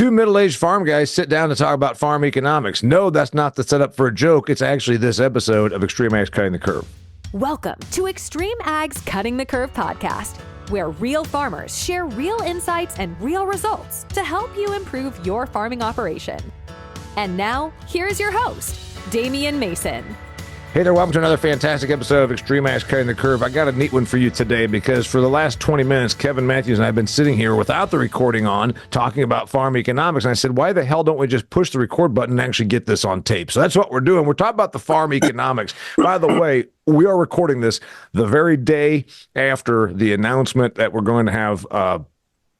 Two middle-aged farm guys sit down to talk about farm economics. No, that's not the setup for a joke. It's actually this episode of XtremeAg's Cutting the Curve. Welcome to XtremeAg's Cutting the Curve podcast, where real farmers share real insights and real results to help you improve your farming operation. And now, here's your host, Damian Mason. Hey there, welcome to another fantastic episode of XtremeAg's Cutting the Curve. I got a neat one for you today because for the last 20 minutes, Kevin Matthews and I have been sitting here without the recording on talking about farm economics. And I said, why the hell don't we just push the record button and actually get this on tape? So that's what we're doing. We're talking about the farm economics. By the way, we are recording this the very day after the announcement that we're going to have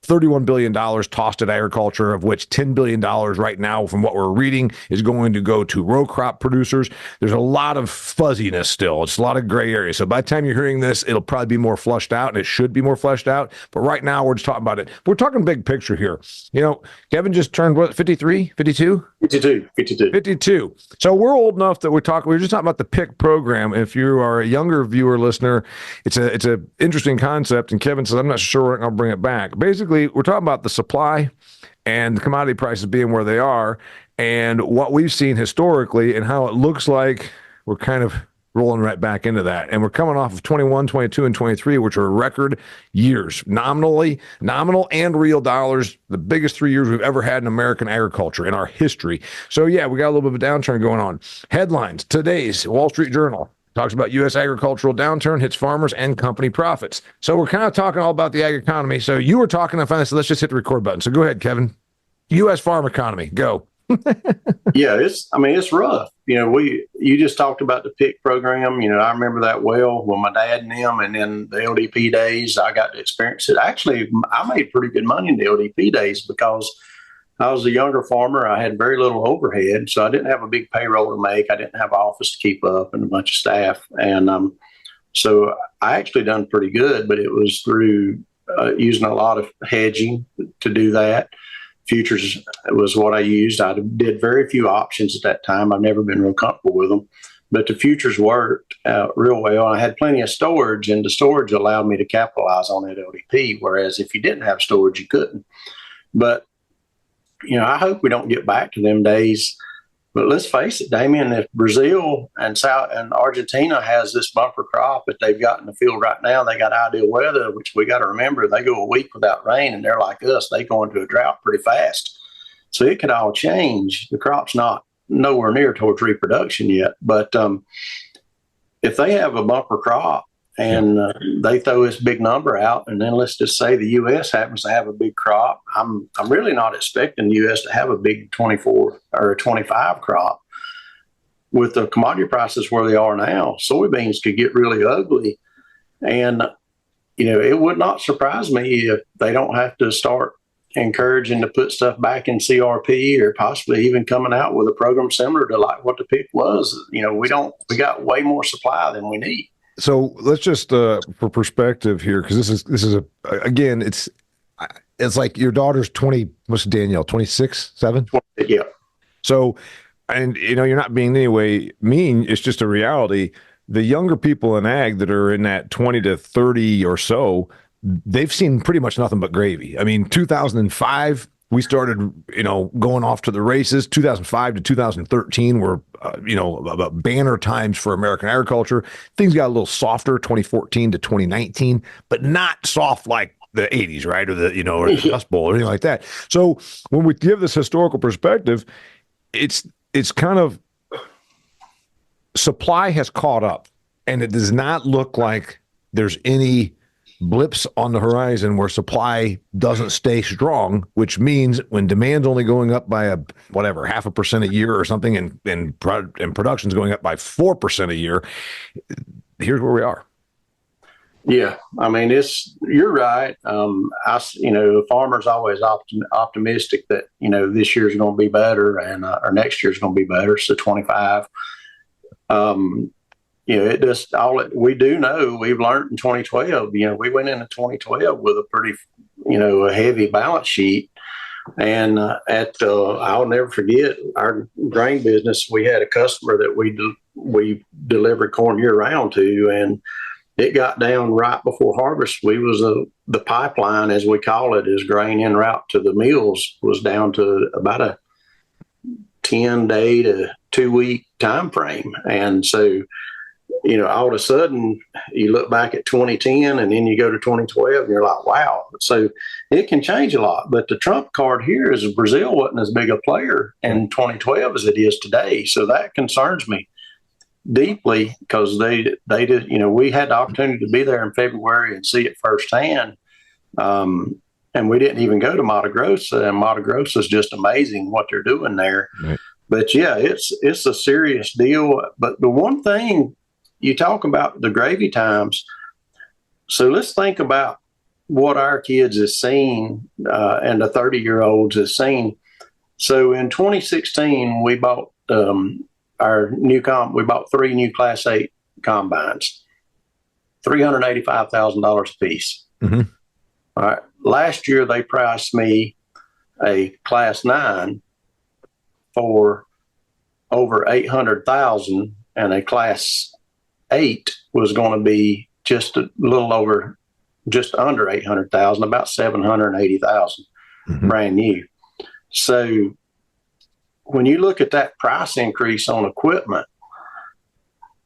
$31 billion tossed at agriculture, of which $10 billion right now, from what we're reading, is going to go to row crop producers. There's a lot of fuzziness still. It's a lot of gray area. So by the time you're hearing this, it'll probably be more fleshed out, and it should be more fleshed out. But right now, we're just talking about it. We're talking big picture here. You know, Kevin just turned, what, 53, 52? 52. So we're old enough that we're just talking about the PIC program. If you are a younger viewer, listener, it's a interesting concept. And Kevin says, I'm not sure I'll bring it back. Basically, we're talking about the supply and the commodity prices being where they are and what we've seen historically and how it looks like we're kind of rolling right back into that. And we're coming off of 21, 22, and 23, which are record years, nominal and real dollars, the biggest 3 years we've ever had in American agriculture in our history. So yeah, we got a little bit of a downturn going on. Headlines, today's Wall Street Journal talks about U.S. agricultural downturn hits farmers and company profits. So we're kind of talking all about the ag economy. So you were talking, I finally said, let's just hit the record button. So go ahead, Kevin. U.S. farm economy, go. Yeah, it's rough. You just talked about the PIC program. I remember that well when my dad and them, and then the LDP days, I got to experience it. Actually, I made pretty good money in the LDP days because I was a younger farmer. I had very little overhead, so I didn't have a big payroll to make. I didn't have an office to keep up and a bunch of staff. And so I actually done pretty good, but it was through using a lot of hedging to do that. Futures was what I used. I did very few options at that time. I've never been real comfortable with them, but the futures worked real well. I had plenty of storage, and the storage allowed me to capitalize on that LDP, whereas if you didn't have storage, you couldn't. But I hope we don't get back to them days. But let's face it, Damian, if Brazil and Argentina has this bumper crop that they've got in the field right now, they got ideal weather, which we got to remember, they go a week without rain, and they're like us. They go into a drought pretty fast. So it could all change. The crop's not nowhere near towards reproduction yet. But if they have a bumper crop, and they throw this big number out, and then let's just say the U.S. happens to have a big crop. I'm really not expecting the U.S. to have a big 24 or a 25 crop. With the commodity prices where they are now, soybeans could get really ugly. And, it would not surprise me if they don't have to start encouraging to put stuff back in CRP, or possibly even coming out with a program similar to like what the PIC was. We got way more supply than we need. So let's just, for perspective here, because this is again, it's like your daughter's 20, what's Danielle, 26, 7? Yeah. So, and you're not being any way mean. It's just a reality. The younger people in ag that are in that 20 to 30 or so, they've seen pretty much nothing but gravy. I mean, 2005, we started, going off to the races. 2005 to 2013 were, about banner times for American agriculture. Things got a little softer, 2014 to 2019, but not soft like the 80s, right? Or or the Dust Bowl or anything like that. So when we give this historical perspective, it's kind of supply has caught up, and it does not look like there's any blips on the horizon where supply doesn't stay strong, which means when demand's only going up by 0.5% a year or something, and production's going up by 4% a year, here's where we are. Yeah, you're right. Farmers always optimistic that this year's going to be better and or next year's going to be better. So 25. It just we do know we've learned in 2012. We went into 2012 with a pretty a heavy balance sheet, and I'll never forget our grain business. We had a customer that we delivered corn year round to, and it got down right before harvest. We was the pipeline, as we call it, is grain en route to the mills, was down to about a 10-day to 2-week time frame. And so, all of a sudden you look back at 2010 and then you go to 2012 and you're like, wow. So it can change a lot. But the trump card here is Brazil wasn't as big a player in 2012 as it is today. So that concerns me deeply, because they did, we had the opportunity to be there in February and see it firsthand. And we didn't even go to Mato Grosso, and Mato Grosso is just amazing what they're doing there. Right. But yeah, it's a serious deal. But the one thing you talk about, the gravy times. So let's think about what our kids have seen, and the 30-year-olds have seen. So in 2016, we bought we bought 3 new Class 8 combines, $385,000 a piece. Mm-hmm. All right. Last year, they priced me a Class 9 for over $800,000, and a Class 8 was going to be just under $800,000, about $780,000, brand new. So when you look at that price increase on equipment,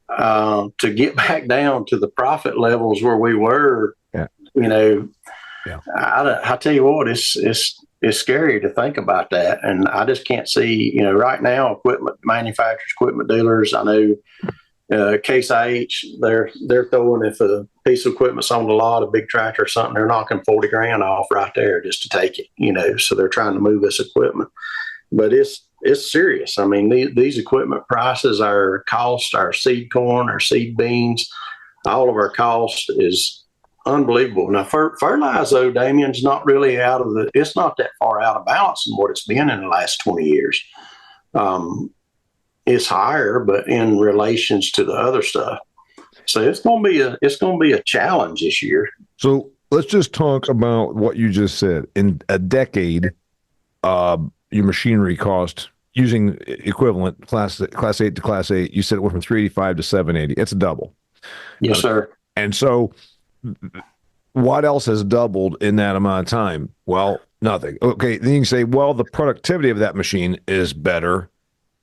to get back down to the profit levels where we were, I tell you what, it's scary to think about that. And I just can't see, right now, equipment manufacturers, equipment dealers, I know Case IH, they're throwing, if a piece of equipment's on the lot, a big tractor or something, they're knocking $40,000 off right there just to take it, so they're trying to move this equipment. But it's serious. I mean, these equipment prices, our cost, our seed corn, our seed beans, all of our cost is unbelievable. Now, fertilizer, though, Damian's not really it's not that far out of balance in what it's been in the last 20 years. It's higher, but in relations to the other stuff. So it's going to be a challenge this year. So let's just talk about what you just said. In a decade, your machinery cost, using equivalent class 8 to class 8, you said it went from 385 to 780. It's a double. Yes, sir. And so what else has doubled in that amount of time? Well, nothing. Okay, then you can say, well, the productivity of that machine is better.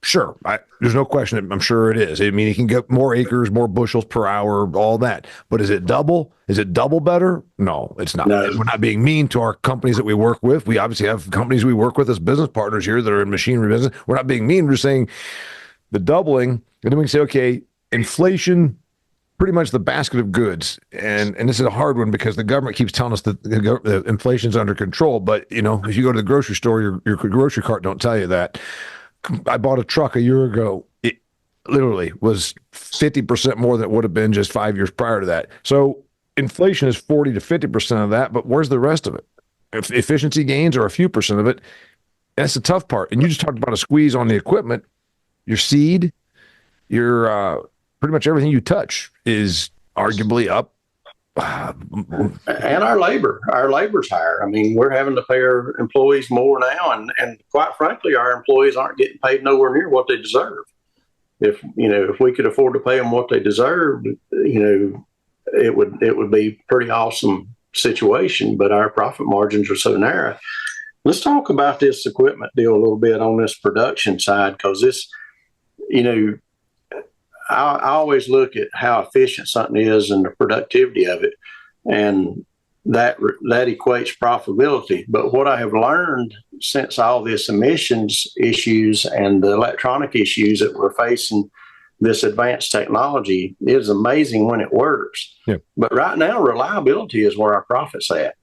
Sure, there's no question. I'm sure it is. I mean, you can get more acres, more bushels per hour, all that. But is it double? Is it double better? No, it's not. No. We're not being mean to our companies that we work with. We obviously have companies we work with as business partners here that are in machinery business. We're not being mean. We're saying the doubling, and then we can say, okay, inflation, pretty much the basket of goods. And this is a hard one because the government keeps telling us that the inflation's under control. But, if you go to the grocery store, your grocery cart don't tell you that. I bought a truck a year ago. It literally was 50% more than it would have been just 5 years prior to that. So inflation is 40 to 50% of that, but where's the rest of it? If efficiency gains are a few percent of it, that's the tough part. And you just talked about a squeeze on the equipment. Your seed, your pretty much everything you touch is arguably up. And our labor's higher. I mean, we're having to pay our employees more now, and quite frankly, our employees aren't getting paid nowhere near what they deserve. If we could afford to pay them what they deserve, it would be a pretty awesome situation. But our profit margins are so narrow. Let's talk about this equipment deal a little bit on this production side, because this, I always look at how efficient something is and the productivity of it, and that equates profitability. But what I have learned since all this emissions issues and the electronic issues that we're facing, this advanced technology is amazing when it works. Yeah. But right now, reliability is where our profit's at.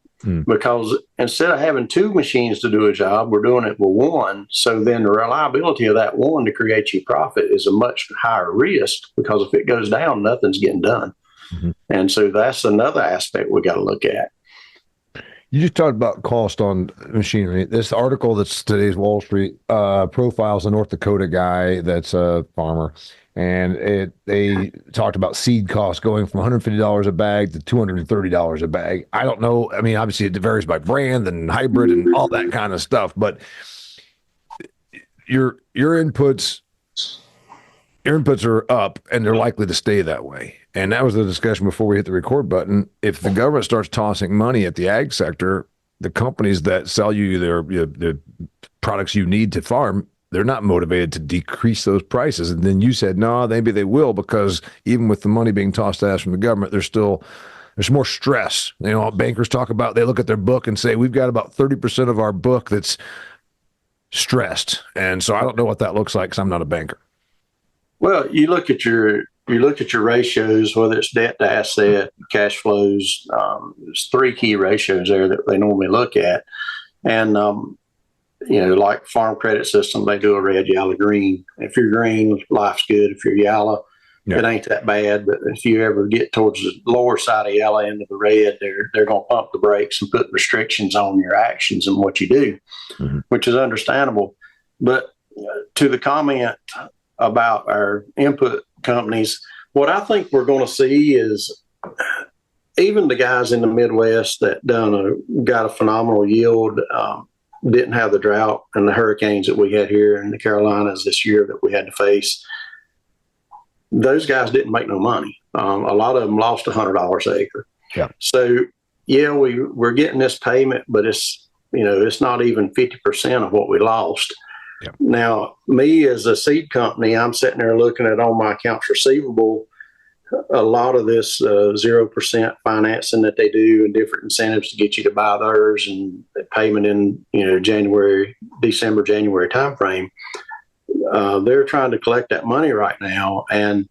Because instead of having 2 machines to do a job, we're doing it with 1. So then the reliability of that 1 to create you profit is a much higher risk, because if it goes down, nothing's getting done. Mm-hmm. And so that's another aspect we got to look at. You just talked about cost on machinery. This article that's today's Wall Street profiles a North Dakota guy that's a farmer. And they talked about seed costs going from $150 a bag to $230 a bag. I don't know. I mean, obviously it varies by brand and hybrid and all that kind of stuff. But your inputs Your inputs are up, and they're likely to stay that way. And that was the discussion before we hit the record button. If the government starts tossing money at the ag sector, the companies that sell you the products you need to farm, they're not motivated to decrease those prices. And then you said, no, maybe they will, because even with the money being tossed at us from the government, there's more stress. You know, bankers talk about, they look at their book and say, we've got about 30% of our book that's stressed. And so I don't know what that looks like because I'm not a banker. Well, you look at your ratios, whether it's debt to asset, cash flows. There's three key ratios there that they normally look at, and like farm credit system, they do a red, yellow, green. If you're green, life's good. If you're yellow, it ain't that bad. But if you ever get towards the lower side of yellow into the red, they're going to pump the brakes and put restrictions on your actions and what you do, which is understandable. But to the comment about our input companies, what I think we're going to see is even the guys in the Midwest that got a phenomenal yield, didn't have the drought and the hurricanes that we had here in the Carolinas this year that we had to face. Those guys didn't make no money. A lot of them lost $100 an acre. Yeah. So we're getting this payment, but it's not even 50% of what we lost. Yep. Now, me as a seed company, I'm sitting there looking at all my accounts receivable. A lot of this 0% financing that they do and different incentives to get you to buy theirs and payment in December, January timeframe. They're trying to collect that money right now, and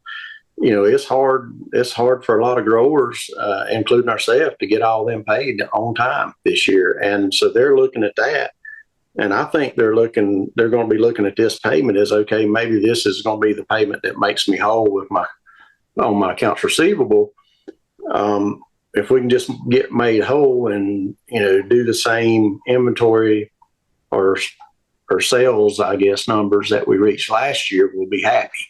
it's hard. It's hard for a lot of growers, including ourselves, to get all them paid on time this year, and so they're looking at that. And I think they're going to be looking at this payment as, okay, maybe this is going to be the payment that makes me whole on my accounts receivable. If we can just get made whole and, do the same inventory or sales, I guess, numbers that we reached last year, we'll be happy.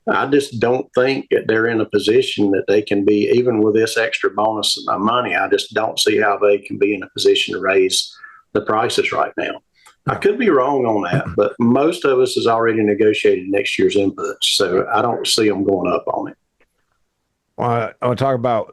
I just don't think that they're in a position that they can be, even with this extra bonus of money, I just don't see how they can be in a position to raise the prices right now. I could be wrong on that, but most of us has already negotiated next year's inputs, so I don't see them going up on it. I want to talk about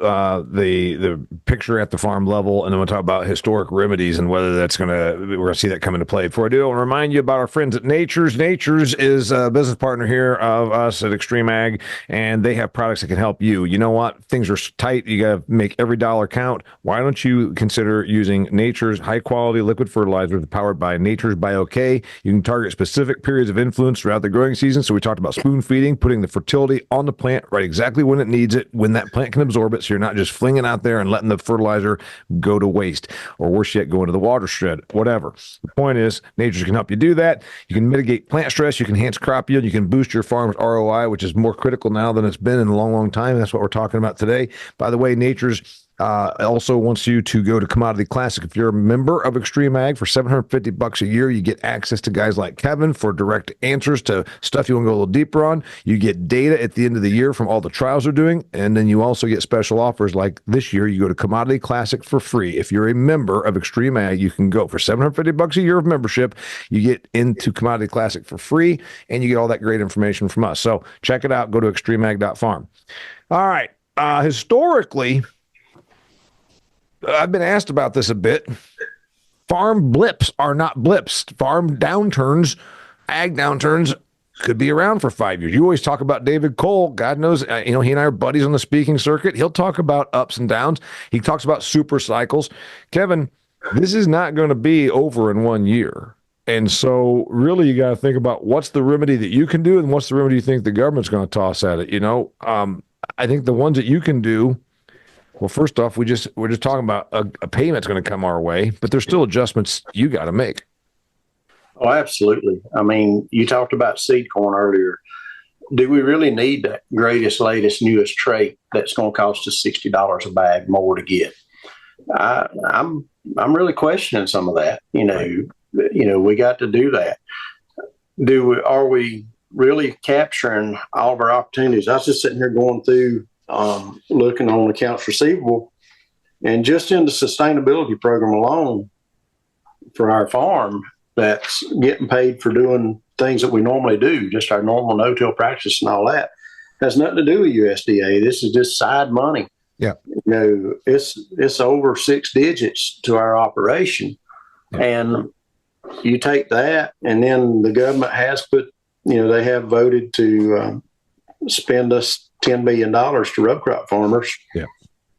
the picture at the farm level, and then we'll talk about historic remedies and whether we're going to see that come into play. Before I do, I want to remind you about our friends at Nature's. Nature's is a business partner here of us at XtremeAg, and they have products that can help you. You know what? Things are tight. You got to make every dollar count. Why don't you consider using Nature's high-quality liquid fertilizer powered by Nature's Bio-K? You can target specific periods of influence throughout the growing season. So we talked about spoon feeding, putting the fertility on the plant right exactly when it needs it, when that plant can absorb it, so you're not just flinging out there and letting the fertilizer go to waste, or worse yet, go into the watershed, whatever. The point is, Nature's can help you do that. You can mitigate plant stress, you can enhance crop yield, you can boost your farm's ROI, which is more critical now than it's been in a long, long time. That's what we're talking about today. By the way, Nature's also wants you to go to Commodity Classic. If you're a member of XtremeAg, for $750 a year, you get access to guys like Kevin for direct answers to stuff you want to go a little deeper on. You get data at the end of the year from all the trials they're doing, and then you also get special offers like this year. You go to Commodity Classic for free. If you're a member of XtremeAg, you can go for $750 a year of membership. You get into Commodity Classic for free, and you get all that great information from us. So check it out. Go to XtremeAg.farm. All right. Historically, I've been asked about this a bit. Farm blips are not blips. Farm downturns, ag downturns, could be around for 5 years. You always talk about David Cole. God knows, he and I are buddies on the speaking circuit. He'll talk about ups and downs. He talks about super cycles. Kevin, this is not going to be over in 1 year. And so really you got to think about what's the remedy that you can do and what's the remedy you think the government's going to toss at it. I think the ones that you can do, well, first off, we're just talking about a payment's going to come our way, but there's still adjustments you got to make. Oh, absolutely. I mean, you talked about seed corn earlier. Do we really need that greatest, latest, newest trait that's going to cost us $60 a bag more to get? I'm really questioning some of that. We got to do that. Are we really capturing all of our opportunities? I was just sitting here going through, looking on accounts receivable, and just in the sustainability program alone for our farm, that's getting paid for doing things that we normally do, just our normal no-till practice and all that. Has nothing to do with USDA. This is just side money. Yeah. It's over 6 digits to our operation. Yeah. And you take that, and then the government has put, they have voted to spend us $10 billion to row crop farmers. Yeah.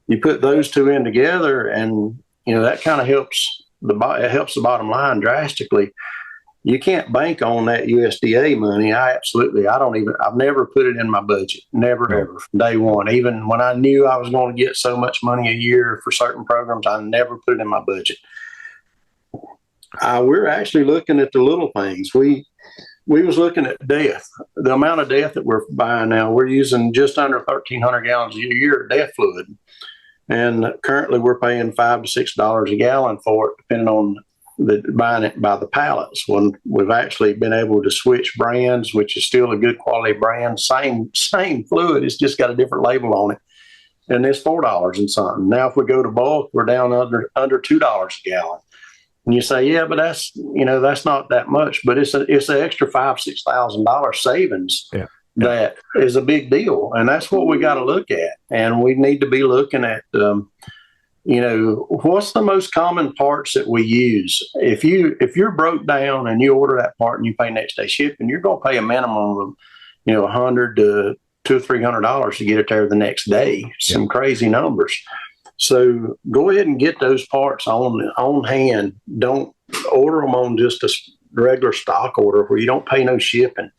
You put those two in together, and, that kind of helps the bottom line drastically. You can't bank on that USDA money. I've never put it in my budget. Never, ever, from day one. Even when I knew I was going to get so much money a year for certain programs, I never put it in my budget. We're actually looking at the little things. We was looking at death. The amount of death that we're buying now, we're using just under 1,300 gallons a year of death fluid. And currently we're paying $5 to $6 a gallon for it, depending on buying it by the pallets. When we've actually been able to switch brands, which is still a good quality brand, same fluid, it's just got a different label on it, and it's $4 and something. Now if we go to bulk, we're down under $2 a gallon. And you say, yeah, but that's not that much, but it's an extra $5,000-$6,000 savings. Yeah. That is a big deal, and that's what we got to look at. And we need to be looking at what's the most common parts that we use. If you're broke down and you order that part and you pay next day shipping, you're going to pay a minimum of $100 to $200 or $300 to get it there the next day. Some crazy numbers. So go ahead and get those parts on hand. Don't order them on just a regular stock order where you don't pay no shipping.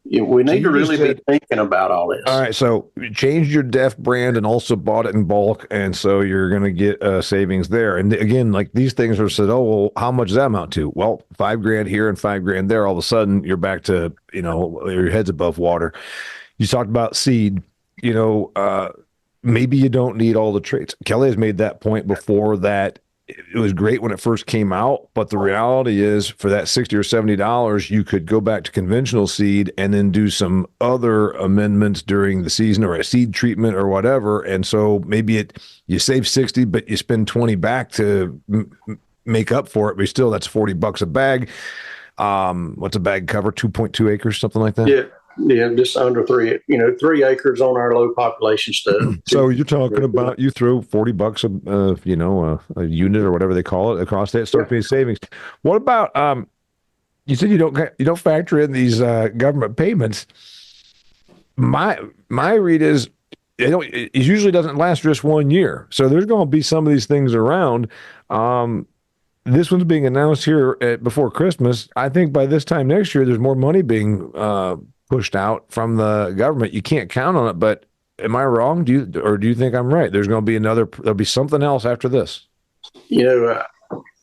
We need to really be thinking about all this. All right, so you changed your DEF brand and also bought it in bulk, and so you're going to get savings there. And again, like these things are said, oh, well, how much does that amount to? Well, $5,000 here and $5,000 there. All of a sudden, you're back to your head's above water. You talked about seed. Maybe you don't need all the traits. Kelly has made that point before that it was great when it first came out, but the reality is for that $60 or $70, you could go back to conventional seed and then do some other amendments during the season or a seed treatment or whatever. And so maybe you save 60, but you spend 20 back to make up for it. But still, that's $40 a bag. What's a bag cover? 2.2 acres, something like that? Yeah. Yeah, just under 3 acres on our low population stuff. So you're talking about you throw $40 a unit or whatever they call it across that, start paying savings. What about you said you don't factor in these government payments. My read is it usually doesn't last just 1 year. So there's going to be some of these things around. This one's being announced here before Christmas. I think by this time next year, there's more money being pushed out from the government. You can't count on it, but am I wrong? Do you think I'm right? There's going to be there'll be something else after this.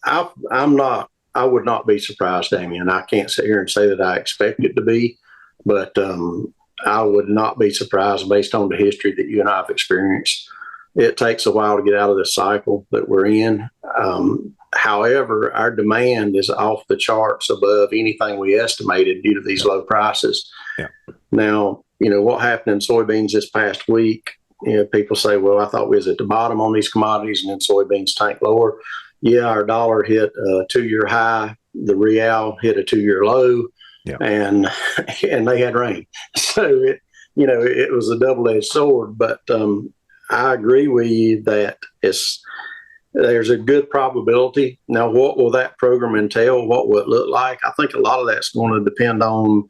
I would not be surprised, Damian. I can't sit here and say that I expect it to be, but I would not be surprised based on the history that you and I have experienced. It takes a while to get out of this cycle that we're in. However, our demand is off the charts above anything we estimated due to these low prices. Yeah. Now, what happened in soybeans this past week, people say, well, I thought we was at the bottom on these commodities and then soybeans tanked lower. Yeah, our dollar hit a 2-year high. The real hit a 2-year low. Yeah. And they had rain. So, it was a double-edged sword. But I agree with you that there's a good probability. Now, what will that program entail? What will it look like? I think a lot of that's going to depend on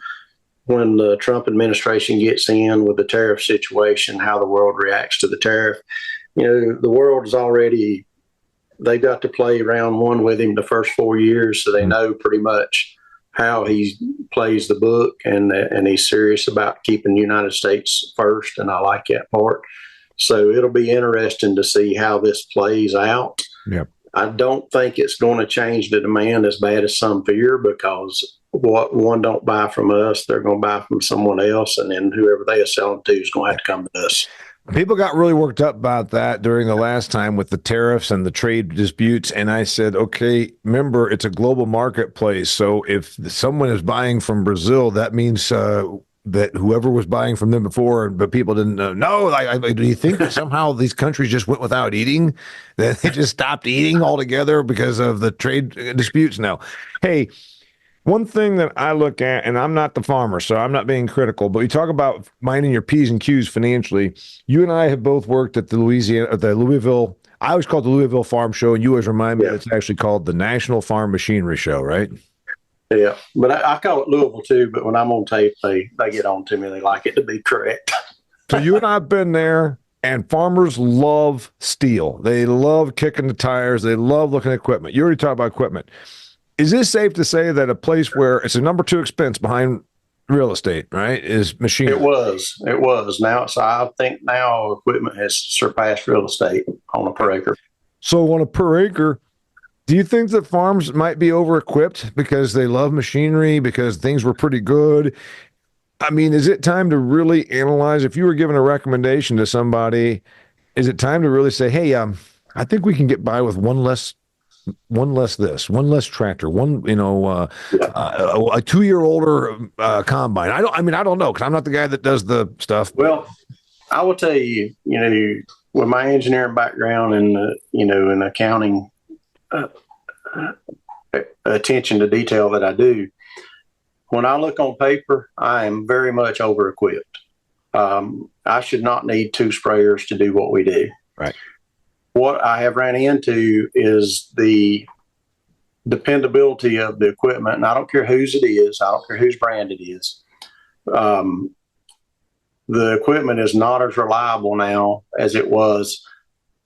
when the Trump administration gets in with the tariff situation, how the world reacts to the tariff. The world is already, they got to play round one with him the first 4 years, so they know pretty much how he plays the book, and he's serious about keeping the United States first, and I like that part. So it'll be interesting to see how this plays out. Yep. I don't think it's going to change the demand as bad as some fear, because what one don't buy from us, they're going to buy from someone else, and then whoever they are selling to is going to have to come to us. People got really worked up about that during the last time with the tariffs and the trade disputes. And I said, okay, remember, it's a global marketplace. So if someone is buying from Brazil, that means that whoever was buying from them before, but people didn't know. No, do you think that somehow these countries just went without eating? That they just stopped eating altogether because of the trade disputes? No. Hey, one thing that I look at, and I'm not the farmer, so I'm not being critical, but you talk about minding your P's and Q's financially. You and I have both worked at the Louisville. I always call it the Louisville Farm Show, and you always remind me that it's actually called the National Farm Machinery Show, right? Yeah, but I call it Louisville too. But when I'm on tape, they get on to me. They like it to be correct. So you and I have been there, and farmers love steel. They love kicking the tires. They love looking at equipment. You already talked about equipment. Is it safe to say that a place where it's a number 2 expense behind real estate, right, is machinery? It was. Now I think now equipment has surpassed real estate on a per acre. So on a per acre, do you think that farms might be over-equipped because they love machinery, because things were pretty good? I mean, is it time to really analyze? If you were given a recommendation to somebody, is it time to really say, hey, I think we can get by with one less tractor, a 2-year-older combine. I don't know, because I'm not the guy that does the stuff. Well, I will tell you, with my engineering background and in accounting attention to detail that I do, when I look on paper, I am very much over equipped. I should not need 2 sprayers to do what we do. Right. What I have ran into is the dependability of the equipment, and I don't care whose it is. I don't care whose brand it is. The equipment is not as reliable now as it was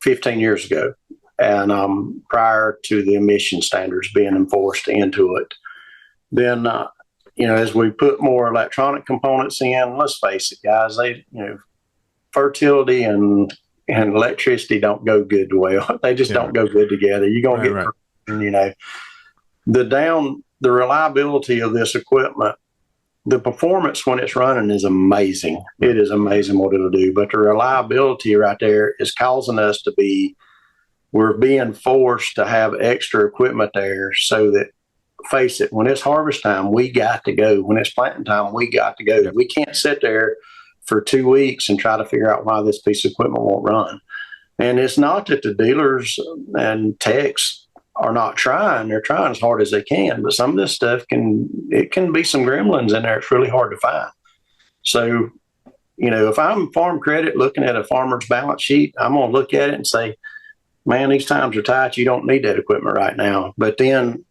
15 years ago, and prior to the emission standards being enforced into it. Then, as we put more electronic components in, let's face it, guys, fertility and electricity don't go good well. They just don't go good together. You're going to get, the reliability of this equipment, the performance when it's running is amazing. It is amazing what it'll do. But the reliability right there is causing us we're being forced to have extra equipment there so that, face it, when it's harvest time, we got to go. When it's planting time, we got to go. Yep. We can't sit there for 2 weeks and try to figure out why this piece of equipment won't run. And it's not that the dealers and techs are not trying. They're trying as hard as they can, but some of this stuff can be some gremlins in there. It's really hard to find. So, if I'm Farm Credit looking at a farmer's balance sheet, I'm going to look at it and say, man, these times are tight. You don't need that equipment right now. But then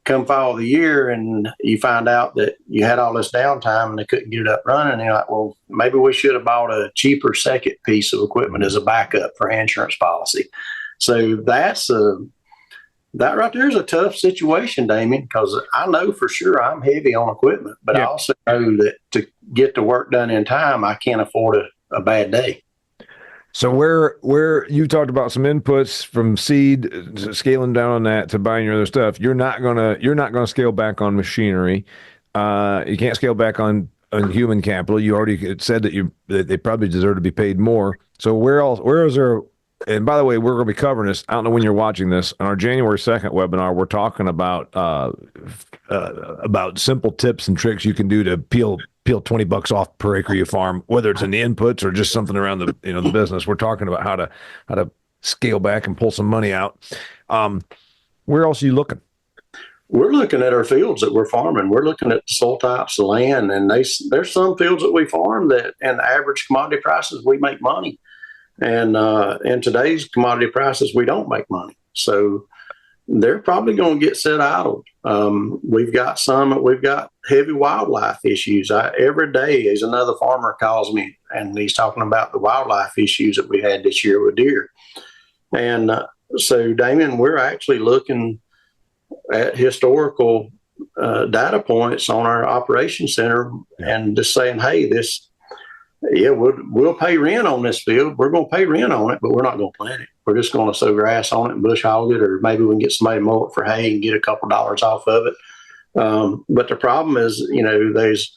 come fall of the year and you find out that you had all this downtime and they couldn't get it up running, and you're like, well, maybe we should have bought a cheaper second piece of equipment as a backup for insurance policy. So that right there is a tough situation, Damian, because I know for sure I'm heavy on equipment, but I also know that to get the work done in time, I can't afford a bad day. So where you talked about some inputs from seed, scaling down on that to buying your other stuff, you're not gonna scale back on machinery. You can't scale back on human capital. You already said that they probably deserve to be paid more. So where is there? And by the way, we're going to be covering this. I don't know when you're watching this. On our January 2nd webinar, we're talking about simple tips and tricks you can do to peel $20 off per acre you farm, whether it's in the inputs or just something around the the business. We're talking about how to scale back and pull some money out. Where else are you looking? We're looking at our fields that we're farming. We're looking at the soil types of land, and there's some fields that we farm that, in average commodity prices, we make money. And in today's commodity prices, we don't make money. So they're probably going to get set idle. We've got heavy wildlife issues. Every day is another farmer calls me and he's talking about the wildlife issues that we had this year with deer. And so, Damian, we're actually looking at historical data points on our operations center and just saying, hey, we'll pay rent on this field. We're going to pay rent on it, but we're not going to plant it. We're just going to sow grass on it and bush hog it, or maybe we can get somebody to mow it for hay and get a couple dollars off of it. But the problem is, there's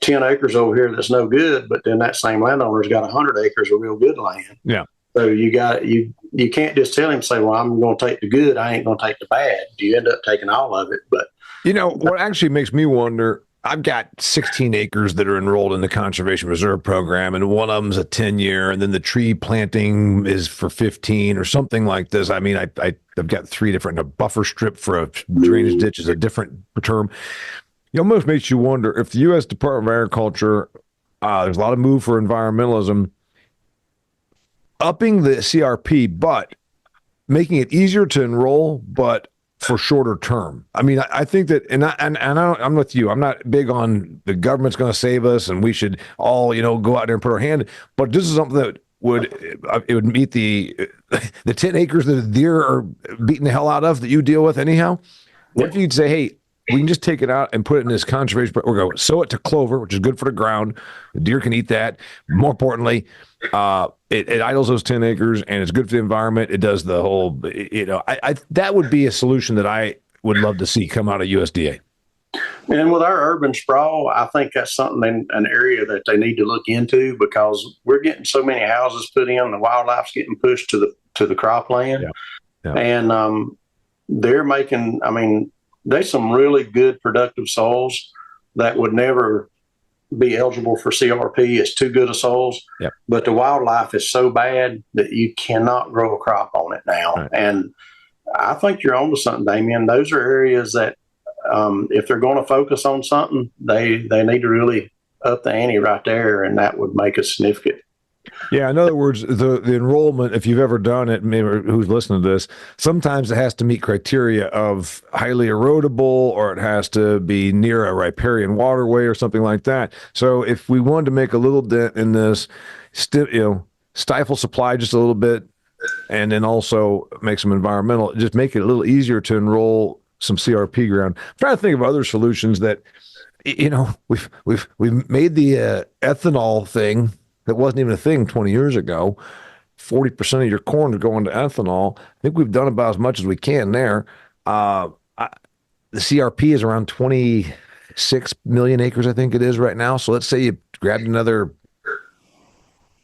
10 acres over here that's no good, but then that same landowner's got 100 acres of real good land. Yeah. So you can't just tell him, say, well, I'm going to take the good, I ain't going to take the bad. You end up taking all of it. But what actually makes me wonder, I've got 16 acres that are enrolled in the Conservation Reserve Program, and one of them's a 10-year, and then the tree planting is for 15 or something like this. I mean, I've got three different, a buffer strip for a drainage ditch is a different term. It almost makes you wonder if the U.S. Department of Agriculture, there's a lot of move for environmentalism, upping the CRP, but making it easier to enroll, but for shorter term. I mean, I think that, I'm with you. I'm not big on the government's going to save us and we should all, go out there and put our hand. But this is something that would meet the 10 acres that the deer are beating the hell out of that you deal with anyhow. What if you'd say, hey, we can just take it out and put it in this conservation. We're going to sow it to clover, which is good for the ground. The deer can eat that. More importantly, it idles those 10 acres and it's good for the environment. It does the whole, that would be a solution that I would love to see come out of USDA. And with our urban sprawl, I think that's something, an area that they need to look into, because we're getting so many houses put in, the wildlife's getting pushed to the cropland. Yeah. And they're making, there's some really good productive soils that would never be eligible for CRP. It's too good of soils. Yep. But the wildlife is so bad that you cannot grow a crop on it now. Right. And I think you're onto something, Damian. Those are areas that if they're going to focus on something, they need to really up the ante right there, and that would make a significant. Yeah, in other words, the enrollment, if you've ever done it, maybe who's listening to this, sometimes it has to meet criteria of highly erodible, or it has to be near a riparian waterway or something like that. So if we wanted to make a little dent in this, stifle supply just a little bit, and then also make some environmental, just make it a little easier to enroll some CRP ground. I'm trying to think of other solutions that, we've made the ethanol thing. That wasn't even a thing 20 years ago. 40% of your corn is going to ethanol. I think we've done about as much as we can there. The CRP is around 26 million acres, I think it is right now. So let's say you grabbed another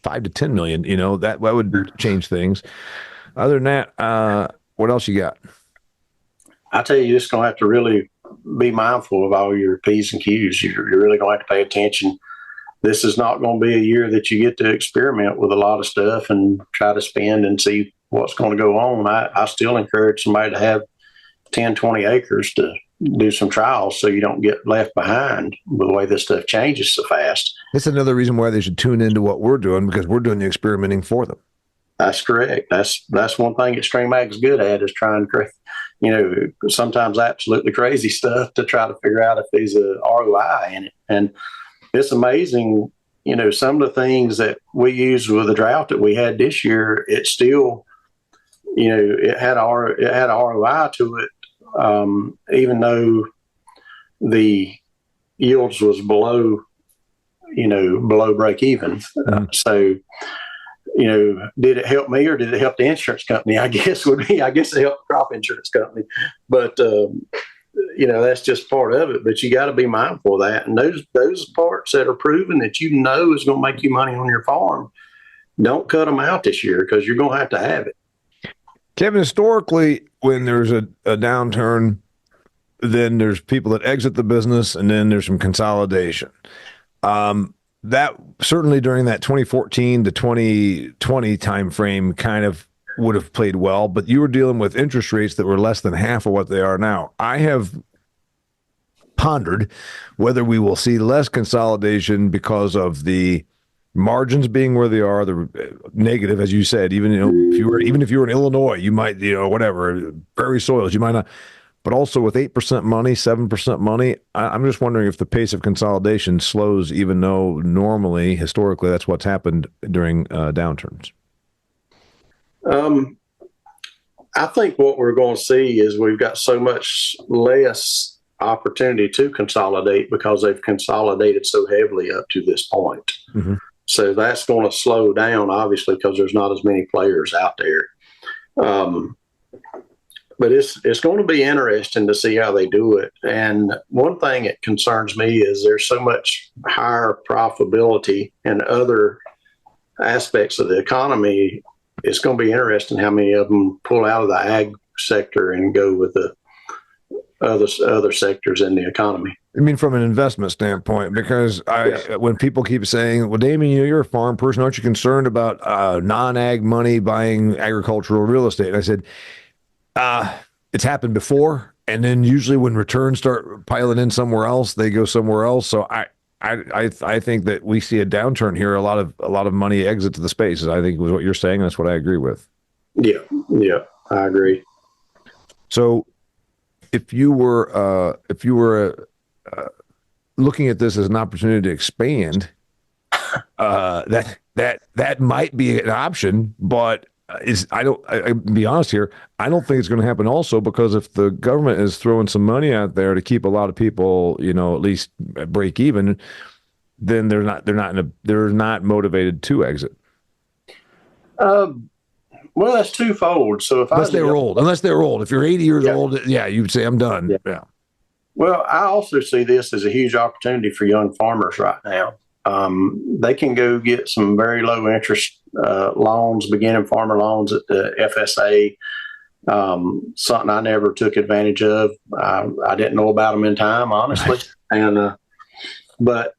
5 to 10 million, that would change things. Other than that, what else you got? I tell you, you're just going to have to really be mindful of all your P's and Q's. You're really going to have to pay attention. This is not going to be a year that you get to experiment with a lot of stuff and try to spend and see what's going to go on. I still encourage somebody to have 10, 20 acres to do some trials so you don't get left behind with the way this stuff changes so fast. That's another reason why they should tune into what we're doing, because we're doing the experimenting for them. That's correct. That's one thing XtremeAg is good at, is trying to, sometimes absolutely crazy stuff to try to figure out if there's a ROI in it. And it's amazing, some of the things that we used with the drought that we had this year, it still, it had ROI to it, even though the yields was below break even. So, did it help me or did it help the insurance company? I guess it helped the crop insurance company, but that's just part of it. But you got to be mindful of that. And those parts that are proven that is going to make you money on your farm, don't cut them out this year, because you're going to have it. Kevin, historically, when there's a downturn, then there's people that exit the business, and then there's some consolidation. That certainly during that 2014 to 2020 timeframe kind of would have played well, but you were dealing with interest rates that were less than half of what they are now. I have pondered whether we will see less consolidation because of the margins being where they are, the negative, as you said. Even if you were in Illinois, you might, whatever, prairie soils, you might not. But also with 8% money, 7% money, I'm just wondering if the pace of consolidation slows, even though normally, historically, that's what's happened during downturns. I think what we're going to see is we've got so much less opportunity to consolidate because they've consolidated so heavily up to this point. Mm-hmm. So that's going to slow down, obviously, because there's not as many players out there. But it's going to be interesting to see how they do it. And one thing that concerns me is there's so much higher profitability in other aspects of the economy. It's going to be interesting how many of them pull out of the ag sector and go with the other sectors in the economy. I mean, from an investment standpoint, because when people keep saying, well, Damian, you're a farm person, aren't you concerned about non-ag money buying agricultural real estate? And I said, it's happened before. And then usually when returns start piling in somewhere else, they go somewhere else. So I think that we see a downturn here. A lot of money exits the spaces. I think was what you're saying. That's what I agree with. Yeah, I agree. So if you were looking at this as an opportunity to expand, that might be an option, but I'll be honest here, I don't think it's going to happen also, because if the government is throwing some money out there to keep a lot of people, at least break even, then they're not motivated to exit. Well, that's twofold. So unless they're old, if you're 80 years old, you'd say I'm done. Yeah. Well, I also see this as a huge opportunity for young farmers right now. They can go get some very low interest loans, beginning farmer loans at the FSA. Something I never took advantage of. I didn't know about them in time, honestly. But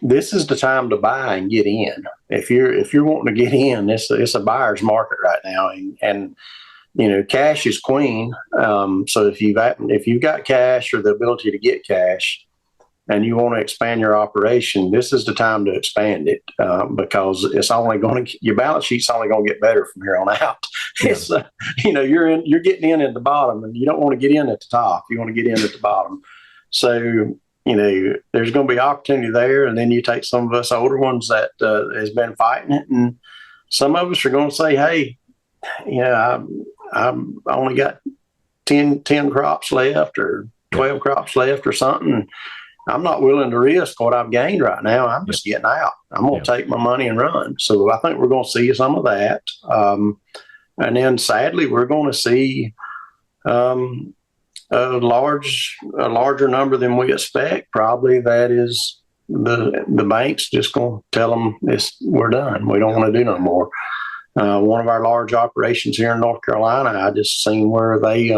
this is the time to buy and get in. If you're wanting to get in, it's a buyer's market right now, and cash is queen. So if you've got cash or the ability to get cash, and you want to expand your operation, this is the time to expand it, because it's only your balance sheet's only going to get better from here on out. Yeah. It's you're getting in at the bottom, and you don't want to get in at the top. You want to get in at the bottom. So there's going to be opportunity there, and then you take some of us older ones that has been fighting it, and some of us are going to say, hey, I'm only got 10 crops left or 12 crops left or something. I'm not willing to risk what I've gained right now. I'm just getting out. I'm going to take my money and run. So I think we're going to see some of that. And then sadly, we're going to see a larger number than we expect. Probably that is the bank's just going to tell them we're done. We don't want to do no more. One of our large operations here in North Carolina, I just seen where they've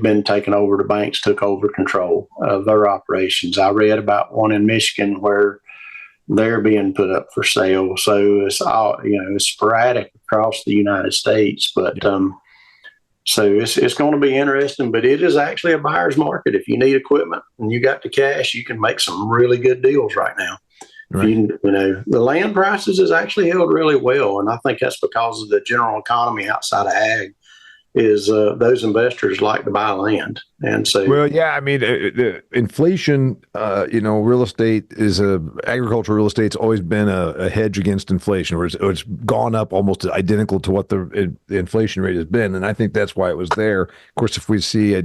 been taken over. The banks took over control of their operations. I read about one in Michigan where they're being put up for sale. So it's all, it's sporadic across the United States, but so it's going to be interesting, but it is actually a buyer's market. If you need equipment and you got the cash, you can make some really good deals right now. Right. The land prices has actually held really well, and I think that's because of the general economy outside of ag. Is those investors like to buy land, and so the inflation. Real estate agricultural real estate's always been a hedge against inflation, where it's gone up almost identical to what the inflation rate has been, and I think that's why it was there. Of course, if we see a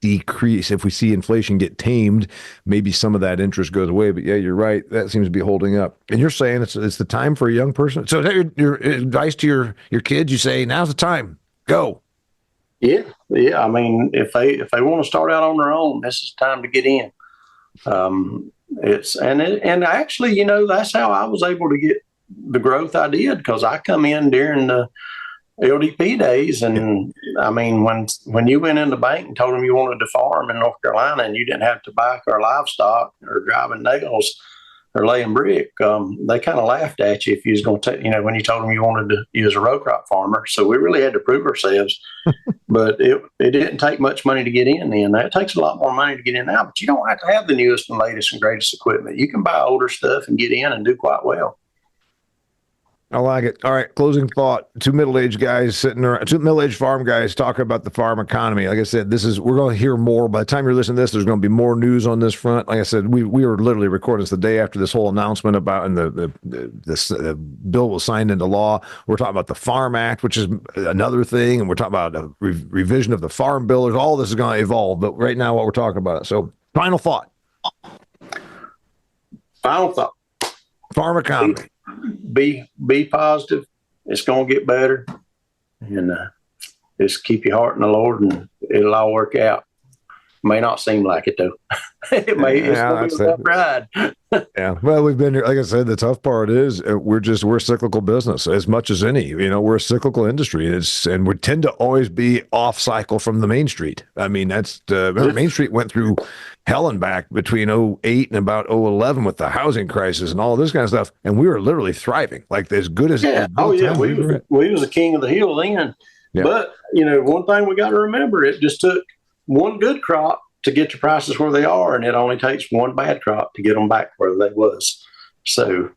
decrease, if we see inflation get tamed, maybe some of that interest goes away. But yeah, you're right. That seems to be holding up. And you're saying it's the time for a young person. So is that your advice to your kids? You say now's the time. Go. Yeah. I mean, if they want to start out on their own, this is the time to get in. Actually, that's how I was able to get the growth I did, because I come in during the LDP days, and I mean, when you went in the bank and told them you wanted to farm in North Carolina and you didn't have to buy our livestock or driving nails or laying brick, they kind of laughed at you if you was going to, when you told them you wanted to use a row crop farmer. So we really had to prove ourselves, but it didn't take much money to get in then. It takes a lot more money to get in now, but you don't have to have the newest and latest and greatest equipment. You can buy older stuff and get in and do quite well. I like it. All right. Closing thought. Two middle-aged farm guys talking about the farm economy. Like I said, we're going to hear more. By the time you're listening to this, there's going to be more news on this front. Like I said, we were literally recording this the day after this whole announcement about, and the bill was signed into law. We're talking about the Farm Act, which is another thing. And we're talking about a revision of the Farm Bill. All this is going to evolve. But right now, what we're talking about. So final thought. Farm economy. Be positive. It's going to get better, and just keep your heart in the Lord, and it'll all work out. May not seem like it though. It's gonna be a rough ride. Yeah. Well, we've been, like I said, the tough part is we're a cyclical business as much as any. We're a cyclical industry, and we tend to always be off cycle from the Main Street. I mean, remember Main Street went through hell and back between '08 and about 2011 with the housing crisis and all this kind of stuff, and we were literally thriving, like as good as we was the king of the hill then. Yeah. But one thing we got to remember: it just took one good crop to get your prices where they are, and it only takes one bad crop to get them back where they was. So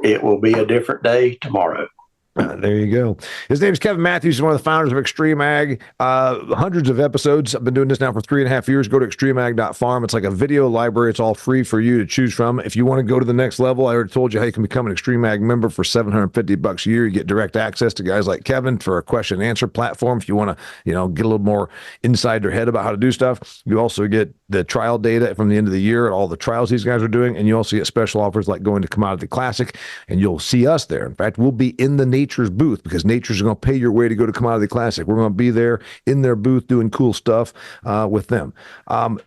it will be a different day tomorrow. There you go. His name is Kevin Matthews. He's one of the founders of XtremeAg. Hundreds of episodes. I've been doing this now for 3.5 years. Go to XtremeAg.farm. It's like a video library. It's all free for you to choose from. If you want to go to the next level, I already told you how you can become an XtremeAg member for $750 a year. You get direct access to guys like Kevin for a question and answer platform. If you want to, get a little more inside their head about how to do stuff, you also get the trial data from the end of the year and all the trials these guys are doing. And you also get special offers like going to Commodity Classic, and you'll see us there. In fact, we'll be in the Nature's booth because Nature's going to pay your way to go to Commodity Classic. We're going to be there in their booth doing cool stuff with them.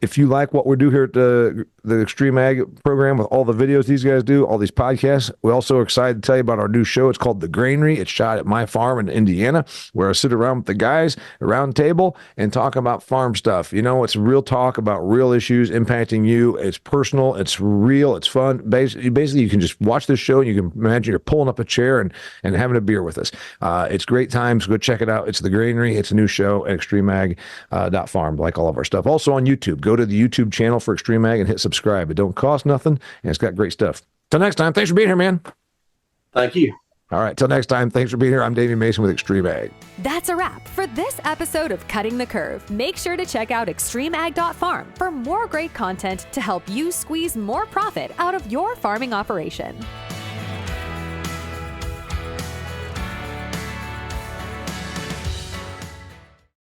If you like what we do here at the XtremeAg program with all the videos these guys do, all these podcasts, we also are excited to tell you about our new show. It's called The Granary. It's shot at my farm in Indiana, where I sit around with the guys around the table and talk about farm stuff. It's real talk about real issues impacting you. It's personal. It's real. It's fun. Basically, you can just watch this show and you can imagine you're pulling up a chair and having a beer with us. It's great times. Go check it out. It's The Granary. It's a new show at XtremeAg.farm, like all of our stuff. Also on YouTube. Go to the YouTube channel for XtremeAg and hit subscribe. It don't cost nothing, and it's got great stuff. Till next time, thanks for being here, man. Thank you. All right, till next time, thanks for being here. I'm Damian Mason with XtremeAg. That's a wrap for this episode of Cutting the Curve. Make sure to check out XtremeAg.farm for more great content to help you squeeze more profit out of your farming operation.